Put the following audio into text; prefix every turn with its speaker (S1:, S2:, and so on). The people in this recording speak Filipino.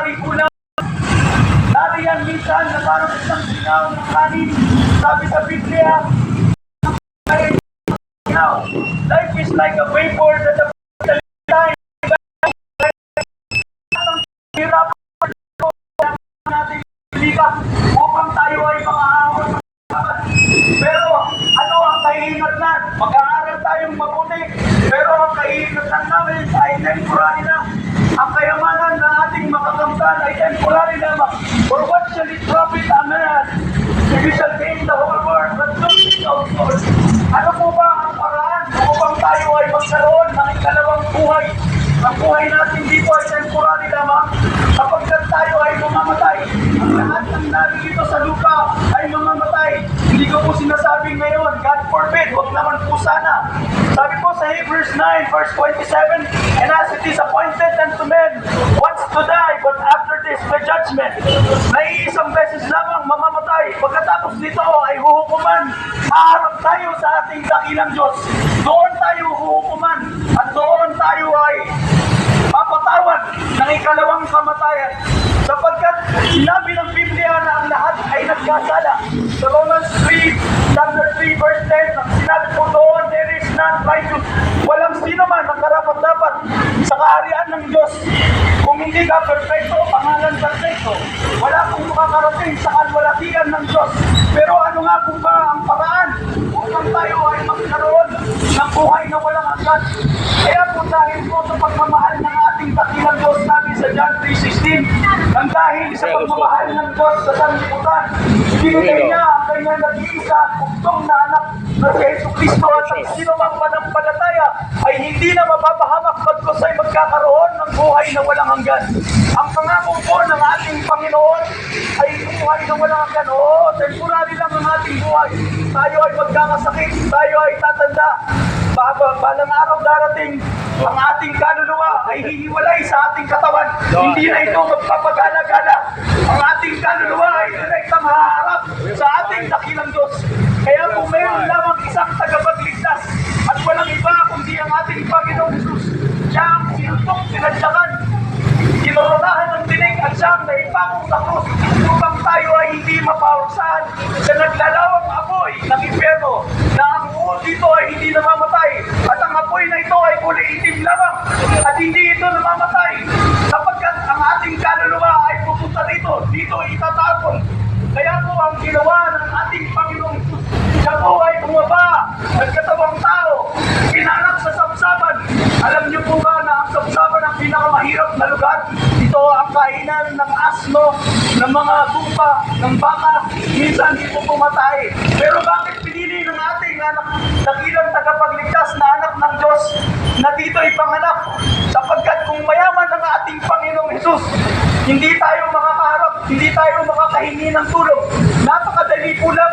S1: sabi po na nariyan minsan na parang isang singaw ng kanin. Sabi sa Biblia, life is like a vapor that the time hirap natin upang tayo ay makaahon. Pero ano ang kahihinatnan? Mag-aaral tayong mabuti, pero ang kahihinatnan namin ay temporary na. Ang kayamanan na ating makakamtan ay temporary lamang. For what shall it profit a man if he shall gain the whole world but lose his own soul? Ano po ba ang paraan upang tayo ay magkaroon ng ikalawang buhay? Ang buhay natin dito ay temporary lamang. Kapagkat tayo ay mamamatay, ang lahat ng narito sa lupa ay mamamatay. Hindi ko po sinasabing ngayon, God forbid, wag naman po sana. Sabi po sa Hebrews 9 verse 27, and as it is appointed unto men once to die, but after this the judgment. Naiisang beses lamang mamamatay. Pagkatapos nito ay huhukuman. Haharap tayo sa ating dakilang Diyos. Doon tayo huhukuman at doon tayo ay papatawad ng ikalawang kamatayan. Sapagkat sinabi ng Biblia na ang lahat ay nagkasala. Sa Romans 3, chapter 3, verse 10, sinabi po doon, there is none righteous. Walang sino man ang karapat-dapat sa kaharian ng Diyos. Kung hindi ka perfecto, pangalan perfecto. Wala kong makakarating sa kalwalatian ng Diyos. Pero ano nga po ba ang paraan upang tayo ay magkaroon ng buhay na walang hanggan? Kaya po dahil po sa pagmamahal ng ating dakilang Diyos, sabi sa John 3:16, nang dahil sa pagmamahal ng Diyos sa sanlibutan, binigay niya ang kanyang nag-iisa at buktong na anak na si Yesu Cristo, at ang sino mang manampalataya ay hindi na mapapahamak pagkos ay magkakaroon ng buhay na walang hanggan. Ang pangako po ng ating Panginoon ay buhay na walang hanggan. Oo, temporary lang ang ating buhay. Tayo ay magkakasakit, tayo ay tatanda. Balang araw darating, ang ating kaluluwa ay hihiwalay sa ating katawan. Hindi na ito magpapagala-gala. Ang ating kaluluwa ay direktang haharap sa ating dakilang Diyos. Kaya kung mayroon lamang isang tagapagligtas at walang iba kundi ang ating Panginoong Jesus, siya ang sinutong sinadyakan, kinoronahan ng tinig at siyang naipakong sa krus upang tayo ay hindi maparusahan sa naglalawang apoy ng impyerno, na ang uod dito ay hindi namamatay at ang apoy na ito ay kulay itim lamang at hindi ito namamatay, sapagkat ang ating kaluluwa ay pupunta dito itatapon. Kaya po ang ginawa ng ating Panginoong Jesus, siya po ay bumaba, nagkatawang tao, pinanak sa sabsaban. Alam niyo po ba na ang sabsaban ang pinakamahirap na lugar? Ito ang kainan ng asno, ng mga tupa, ng baka, minsan dito pumatay. Pero bakit pinili ng ating dakilang tagapagligtas na anak ng Diyos na dito ipanganak? Sapagkat kung mayaman ang ating Panginoong Jesus, hindi tayo makakaharap, hindi tayo makakahingi ng tulong. Napakadali po lang